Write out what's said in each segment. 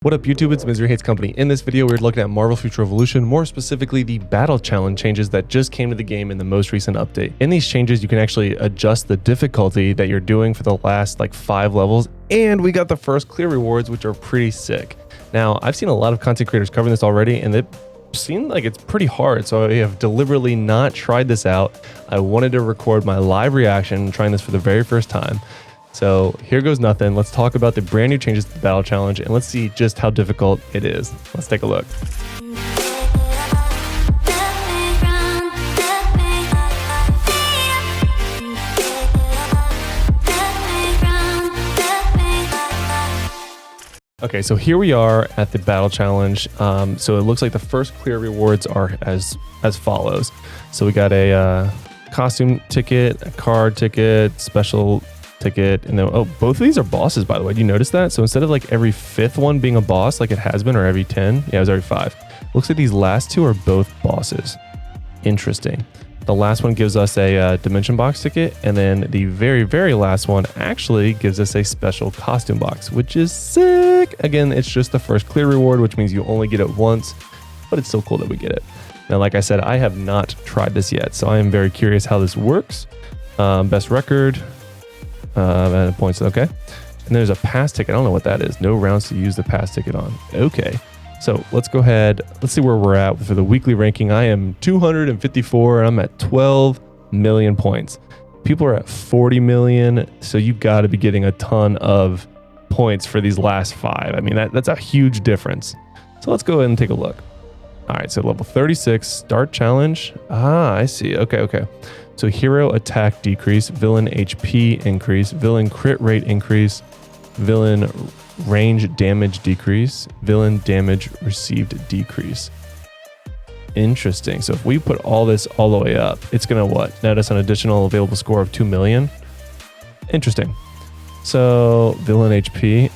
What up YouTube, it's Misery Hates Company. In this video, we're looking at Marvel Future Revolution, more specifically the battle challenge changes that just came to the game in the most recent update. In these changes, you can actually adjust the difficulty that you're doing for the last 5 levels, and we got the first clear rewards, which are pretty sick. Now, I've seen a lot of content creators covering this already, and it seemed like it's pretty hard, so I have deliberately not tried this out. I wanted to record my live reaction, trying this for the very first time. So here goes nothing. Let's talk about the brand new changes to the battle challenge and let's see just how difficult it is. Let's take a look. Okay, so here we are at the battle challenge. So it looks like the first clear rewards are as follows. So we got a costume ticket, a card ticket, special ticket, and then both of these are bosses, by the way. Do you notice that? So instead of every 5th one being a boss like it has been, or every 10, yeah, it was every 5. Looks like these last 2 are both bosses. Interesting. The last one gives us a dimension box ticket, and then the very last one actually gives us a special costume box, which is sick. Again, it's just the first clear reward, which means you only get it once, but it's still cool that we get it. Now, like I said, I have not tried this yet, so I am very curious how this works. Best record. Points, okay. And there's a pass ticket. I don't know what that is. No rounds to use the pass ticket on. Okay. So let's go ahead. Let's see where we're at for the weekly ranking. I am 254 and I'm at 12 million points. People are at 40 million. So you got to be getting a ton of points for these last 5. I mean, that's a huge difference. So let's go ahead and take a look. All right. So level 36 start challenge. Ah, I see. Okay. So hero attack decrease, villain HP increase, villain crit rate increase, villain range damage decrease, villain damage received decrease. Interesting. So if we put all this all the way up, it's going to what? Net us an additional available score of 2 million. Interesting. So villain HP.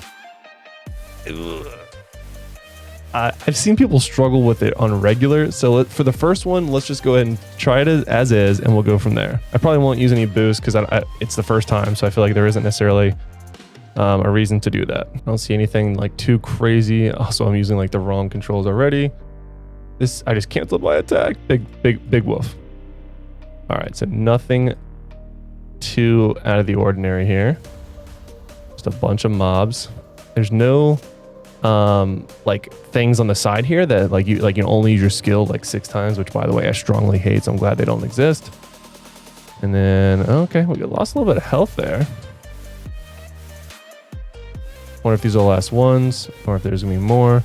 I've seen people struggle with it on regular. So for the first one, let's just go ahead and try it as is, and we'll go from there. I probably won't use any boost because it's the first time. So I feel like there isn't necessarily a reason to do that. I don't see anything too crazy. Also, I'm using the wrong controls already. I just canceled my attack. Big woof. All right. So nothing too out of the ordinary here. Just a bunch of mobs. There's no things on the side here that you only use your skill 6 times, which by the way I strongly hate, so I'm glad they don't exist. And then okay, we lost a little bit of health there. Wonder if these are the last ones or if there's gonna be more.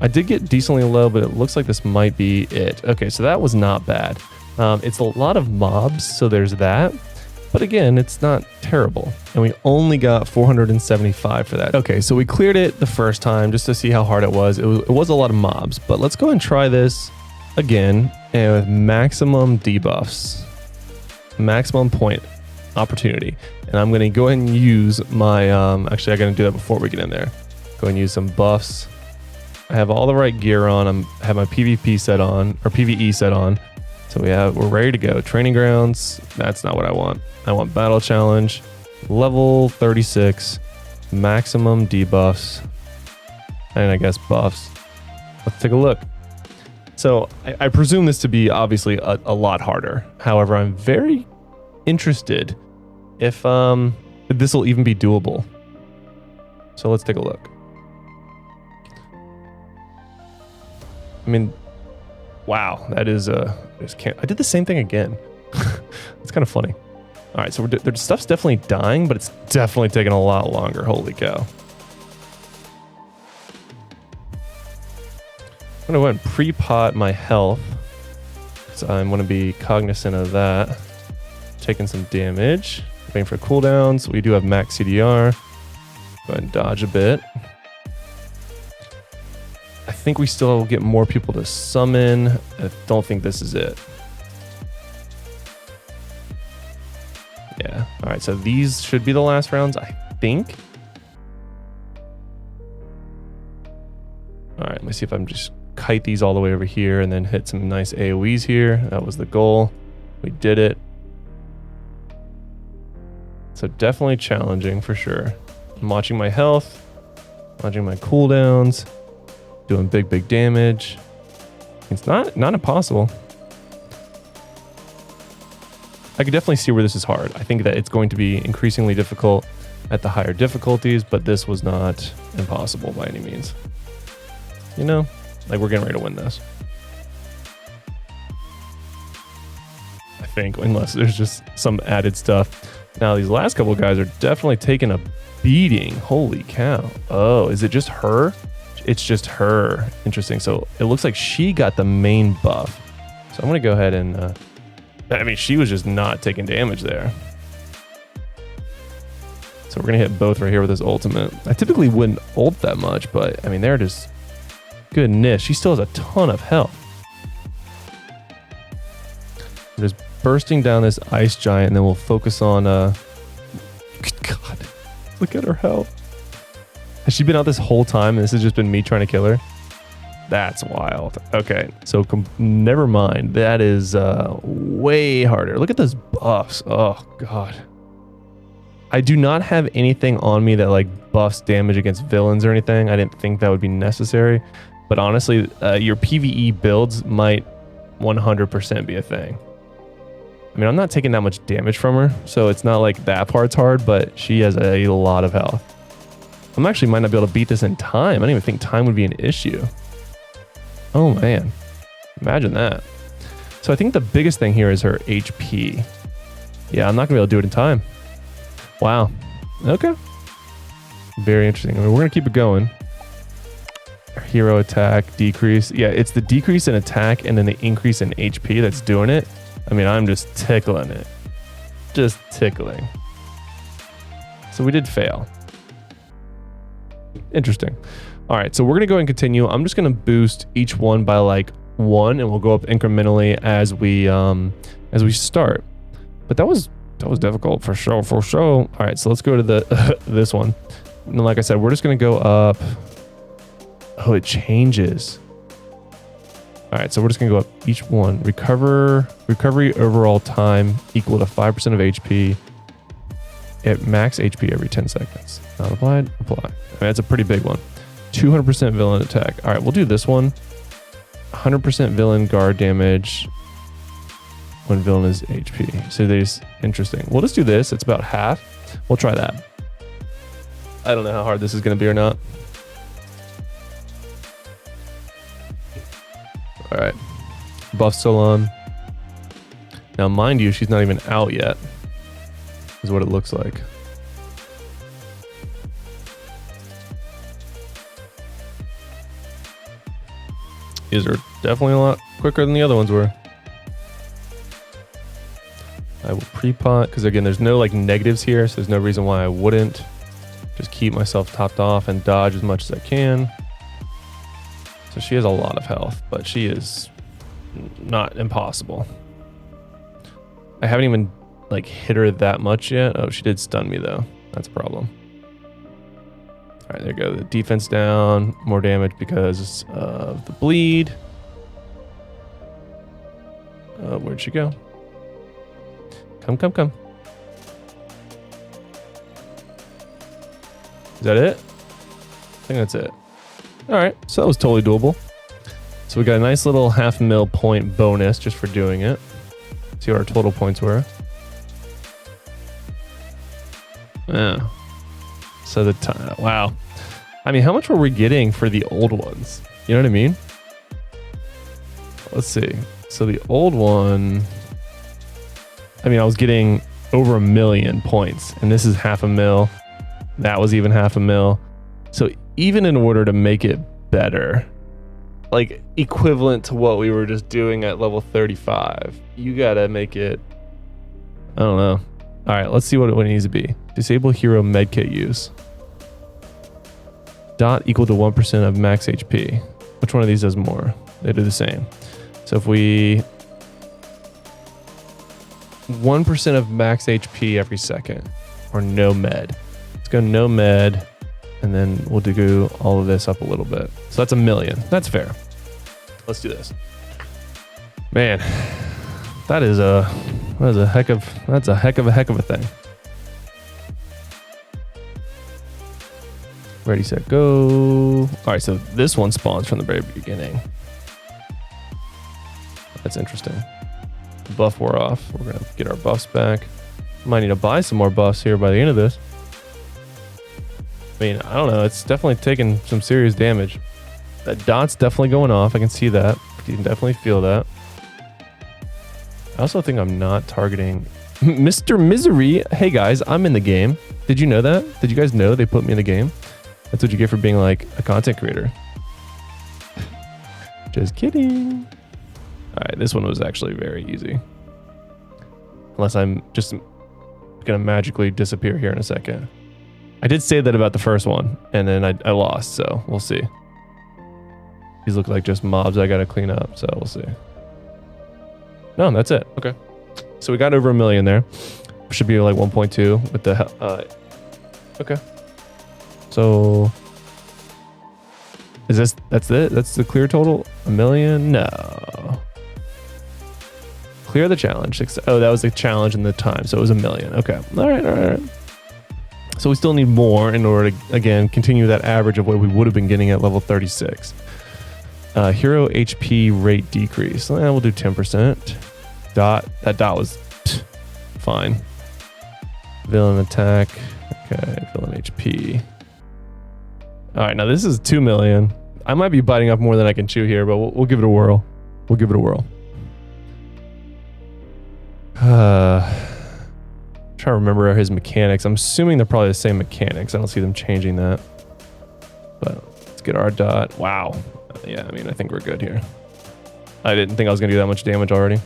I did get decently low, but it looks like this might be it. Okay, so that was not bad. It's a lot of mobs, so there's that. But again, it's not terrible. And we only got 475 for that. Okay, so we cleared it the first time just to see how hard it was. It was a lot of mobs, but let's go and try this again and with maximum debuffs. Maximum point opportunity. And I'm gonna go ahead and use my, actually I gotta do that before we get in there. Go and use some buffs. I have all the right gear on. I have my PvP set on, or PvE set on. So we're ready to go. Training grounds, that's not what I want. I want battle challenge, level 36, maximum debuffs, and I guess buffs. Let's take a look. So I presume this to be obviously a lot harder. However, I'm very interested if this will even be doable. So let's take a look. I mean, wow, that is I did the same thing again. It's kind of funny. All right, so their stuff's definitely dying, but it's definitely taking a lot longer. Holy cow. I'm gonna go ahead and pre-pot my health. So I'm gonna be cognizant of that. Taking some damage, waiting for cooldowns. We do have max CDR. Go ahead and dodge a bit. I think we still get more people to summon. I don't think this is it. Yeah. All right. So these should be the last rounds, I think. All right. Let me see if I'm just kite these all the way over here and then hit some nice AoEs here. That was the goal. We did it. So definitely challenging for sure. I'm watching my health, watching my cooldowns. doing big damage. It's not impossible. I could definitely see where this is hard. I think that it's going to be increasingly difficult at the higher difficulties, but this was not impossible by any means. You know, like we're getting ready to win this. I think, unless there's just some added stuff. Now, these last couple of guys are definitely taking a beating. Holy cow. Oh, is it just her? It's just her. Interesting. So it looks like she got the main buff. So I'm going to go ahead and... I mean, she was just not taking damage there. So we're going to hit both right here with this ultimate. I typically wouldn't ult that much, but I mean, they're just... Goodness, she still has a ton of health. I'm just bursting down this ice giant, and then we'll focus on... God, look at her health. Has she been out this whole time, and this has just been me trying to kill her? That's wild. Okay, so never mind. That is way harder. Look at those buffs. Oh, God. I do not have anything on me that like buffs damage against villains or anything. I didn't think that would be necessary. But honestly, your PvE builds might 100% be a thing. I mean, I'm not taking that much damage from her, so it's not like that part's hard, but she has a lot of health. I actually might not be able to beat this in time. I don't even think time would be an issue. Oh man, imagine that. So I think the biggest thing here is her HP. Yeah, I'm not gonna be able to do it in time. Wow, okay. Very interesting. I mean, we're gonna keep it going. Hero attack, decrease. Yeah, it's the decrease in attack and then the increase in HP that's doing it. I mean, I'm just tickling it. Just tickling. So we did fail. Interesting. All right, so we're gonna go ahead and continue. I'm just gonna boost each one by like 1, and we'll go up incrementally as we start. But that was difficult for sure. All right, so let's go to the this one. And like I said, we're just gonna go up. Oh, it changes. All right, so we're just gonna go up each one. Recovery overall time equal to 5% of HP. At max HP every 10 seconds. Not applied. Apply. I mean, that's a pretty big one. 200% villain attack. All right, we'll do this one. 100% villain guard damage when villain is HP. So there's interesting. We'll just do this. It's about half. We'll try that. I don't know how hard this is going to be or not. All right. Buff still on. Now, mind you, she's not even out yet, is what it looks like. These are definitely a lot quicker than the other ones were. I will pre-pot, because again, there's no like negatives here, so there's no reason why I wouldn't. Just keep myself topped off and dodge as much as I can. So she has a lot of health, but she is not impossible. I haven't even like hit her that much yet. Oh, she did stun me though. That's a problem. All right, there you go. The defense down, more damage because of the bleed. Where'd she go? Come. Is that it? I think that's it. All right, so that was totally doable. So we got a nice little 0.5 mil point bonus just for doing it. See what our total points were. Yeah. So the time, wow. I mean, how much were we getting for the old ones? You know what I mean? Let's see. So the old one, I mean, I was getting over 1 million points, and this is 0.5 mil. That was even 0.5 mil. So even in order to make it better, like equivalent to what we were just doing at level 35, you gotta make it, I don't know. All right, let's see what it needs to be. Disable hero medkit use. Dot equal to 1% of max HP. Which one of these does more? They do the same. So if we 1% of max HP every second, or no med. Let's go no med, and then we'll do all of this up a little bit. So that's 1 million. That's fair. Let's do this. Man, that's a heck of a thing. Ready, set, go. All right, so this one spawns from the very beginning. That's interesting. The buff wore off. We're gonna get our buffs back. Might need to buy some more buffs here by the end of this. I mean, I don't know. It's definitely taking some serious damage. That dot's definitely going off. I can see that. You can definitely feel that. I also think I'm not targeting Mr. Misery. Hey guys, I'm in the game. Did you know that? Did you guys know they put me in the game? That's what you get for being like a content creator. Just kidding. All right, this one was actually very easy. Unless I'm just gonna magically disappear here in a second. I did say that about the first one, and then I lost, so we'll see. These look like just mobs I gotta clean up, so we'll see. No, that's it. Okay. So we got over 1 million there. Should be like 1.2 with the... okay. So... That's it? That's the clear total? 1 million? No. Clear the challenge. Oh, that was the challenge and the time, so it was 1 million. Okay. All right. So we still need more in order to, again, continue that average of what we would have been getting at level 36. Hero HP rate decrease. We'll do 10%. That dot was fine. Villain attack. Okay, villain HP. All right, now this is 2 million. I might be biting off more than I can chew here, but we'll give it a whirl. We'll give it a whirl. Trying to remember his mechanics. I'm assuming they're probably the same mechanics. I don't see them changing that. But let's get our dot. Wow. Yeah, I mean, I think we're good here. I didn't think I was going to do that much damage already.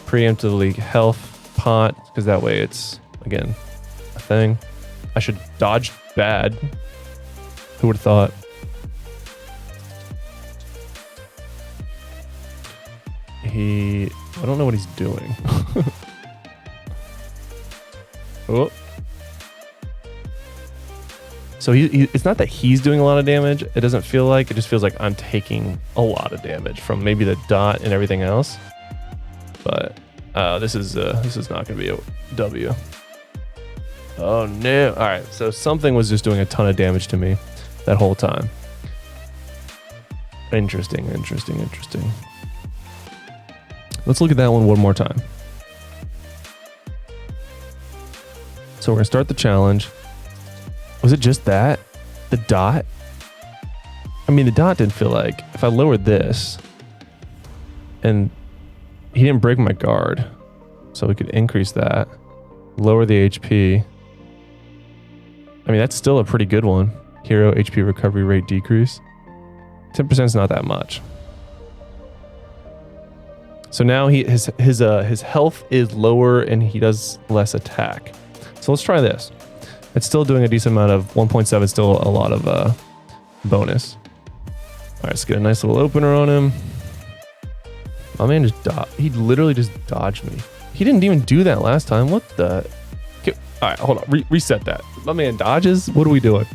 Preemptively health pot, because that way it's, again, a thing. I should dodge bad. Who would have thought? I don't know what he's doing. Oh. So it's not that he's doing a lot of damage. It doesn't feel like. It just feels like I'm taking a lot of damage from maybe the dot and everything else. But this is not going to be a W. Oh no! All right, so something was just doing a ton of damage to me that whole time. Interesting. Let's look at that one more time. So we're gonna start the challenge. Was it just that? The dot? I mean, the dot didn't feel like, if I lowered this and he didn't break my guard, so we could increase that, lower the HP. I mean, that's still a pretty good one. Hero HP recovery rate decrease. 10% is not that much. So now his health is lower and he does less attack. So let's try this. It's still doing a decent amount of 1.7, still a lot of bonus. All right, let's get a nice little opener on him. My man he literally just dodged me. He didn't even do that last time. What the? Okay, all right, hold on, reset that. My man dodges? What are we doing?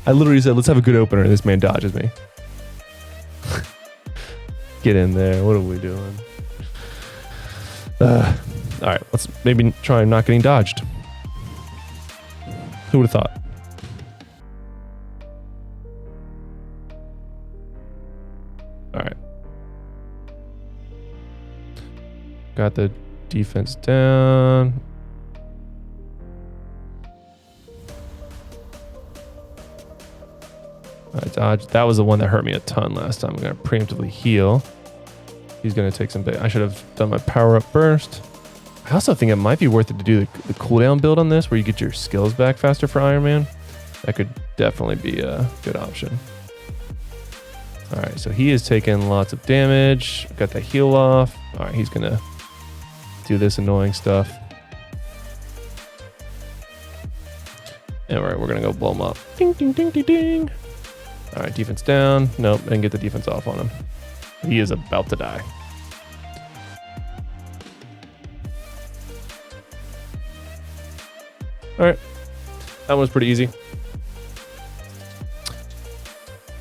I literally said, let's have a good opener, and this man dodges me. Get in there, what are we doing? All right, let's maybe try not getting dodged. Who would have thought? All right. Got the defense down. All right, dodge. That was the one that hurt me a ton last time. I'm going to preemptively heal. He's going to take some... I should have done my power up first. I also think it might be worth it to do the cooldown build on this, where you get your skills back faster for Iron Man. That could definitely be a good option. All right, so he is taking lots of damage. Got the heal off. All right, he's going to do this annoying stuff. All right, we're going to go blow him up. Ding, ding, ding, ding, ding. All right, defense down. Nope, and get the defense off on him. He is about to die. All right, that one was pretty easy.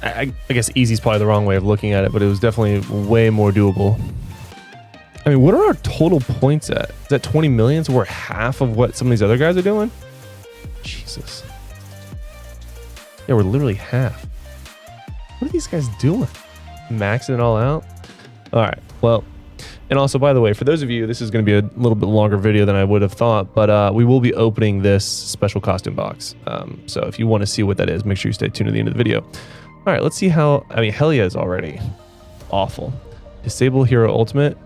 I guess easy is probably the wrong way of looking at it, but it was definitely way more doable. I mean, what are our total points at? Is that 20 million? So we're half of what some of these other guys are doing? Jesus. Yeah, we're literally half. What are these guys doing? Maxing it all out? All right, well, and also, by the way, for those of you, this is going to be a little bit longer video than I would have thought, but we will be opening this special costume box. So if you want to see what that is, make sure you stay tuned to the end of the video. All right, let's see how, I mean, Helia is already awful. Disable hero ultimate.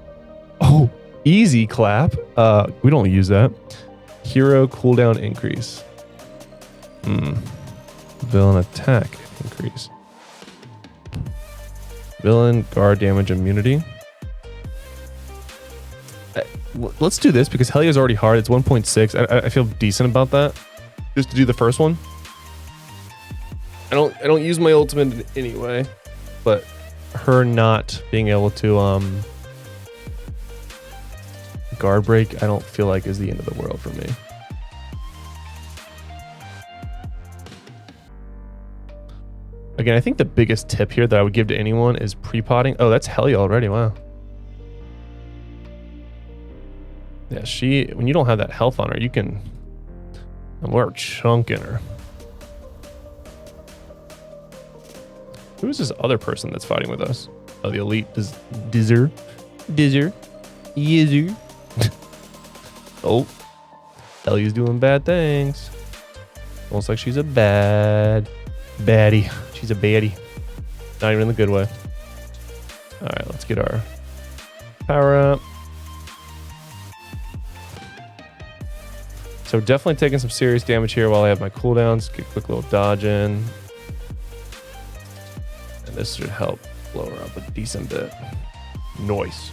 Oh, easy clap. We don't use that. Hero cooldown increase. Villain attack increase. Villain guard damage immunity. Let's do this because Helia's already hard. It's 1.6. I feel decent about that. Just to do the first one. I don't use my ultimate anyway, but her not being able to guard break, I don't feel like is the end of the world for me. Again, I think the biggest tip here that I would give to anyone is pre-potting. Oh, that's Helia already. Wow. Yeah, when you don't have that health on her, you can, and we're chunking her. Who is this other person that's fighting with us? Oh, the elite Dizzer. Oh, Ellie's doing bad things. Almost like she's a baddie. She's a baddie. Not even in the good way. All right, let's get our power up. So definitely taking some serious damage here while I have my cooldowns. Get a quick little dodge in. And this should help blow her up a decent bit. Nice.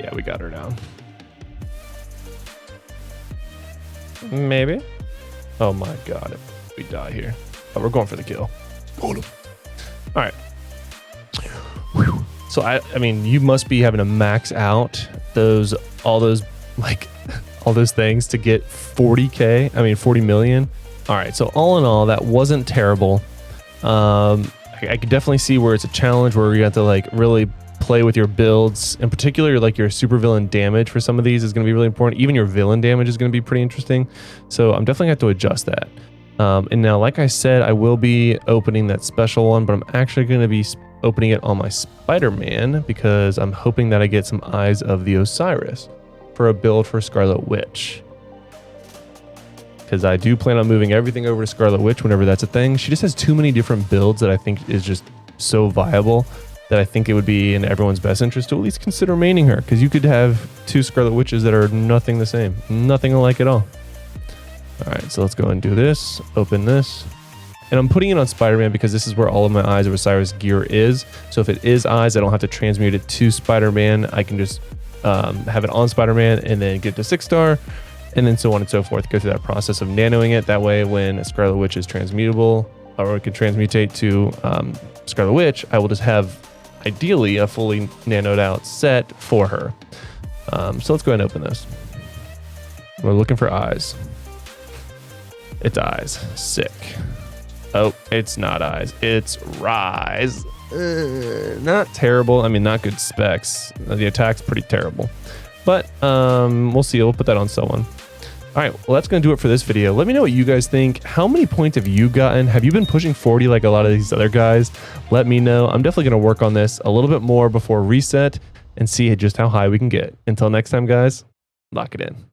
Yeah, we got her down. Maybe. Oh my god, if we die here. Oh, we're going for the kill. Hold him. All right. Whew. So I mean, you must be having to max out all those things to get 40K. I mean, 40 million. All right. So all in all, that wasn't terrible. I could definitely see where it's a challenge where you have to like really play with your builds. In particular, like your super villain damage for some of these is going to be really important. Even your villain damage is going to be pretty interesting. So I'm definitely going to have to adjust that. And now, like I said, I will be opening that special one, but I'm actually going to be opening it on my Spider-Man because I'm hoping that I get some Eyes of the Osiris for a build for Scarlet Witch. Because I do plan on moving everything over to Scarlet Witch whenever that's a thing. She just has too many different builds that I think is just so viable that I think it would be in everyone's best interest to at least consider maining her. Because you could have two Scarlet Witches that are nothing the same. Nothing alike at all. All right, so let's go and do this. Open this. And I'm putting it on Spider-Man because this is where all of my Eyes of Osiris gear is. So if it is Eyes, I don't have to transmute it to Spider-Man. I can just have it on Spider-Man and then get to 6-star. And then so on and so forth. Go through that process of nanoing it. That way, when a Scarlet Witch is transmutable, or it can transmutate to Scarlet Witch, I will just have, ideally, a fully nanoed out set for her. So let's go ahead and open this. We're looking for Eyes. It's Eyes. Sick. Oh, it's not Eyes. It's Rise. Not terrible. I mean, not good specs. The attack's pretty terrible. But we'll see. We'll put that on someone. All right, well, that's going to do it for this video. Let me know what you guys think. How many points have you gotten? Have you been pushing 40 like a lot of these other guys? Let me know. I'm definitely going to work on this a little bit more before reset and see just how high we can get. Until next time, guys, lock it in.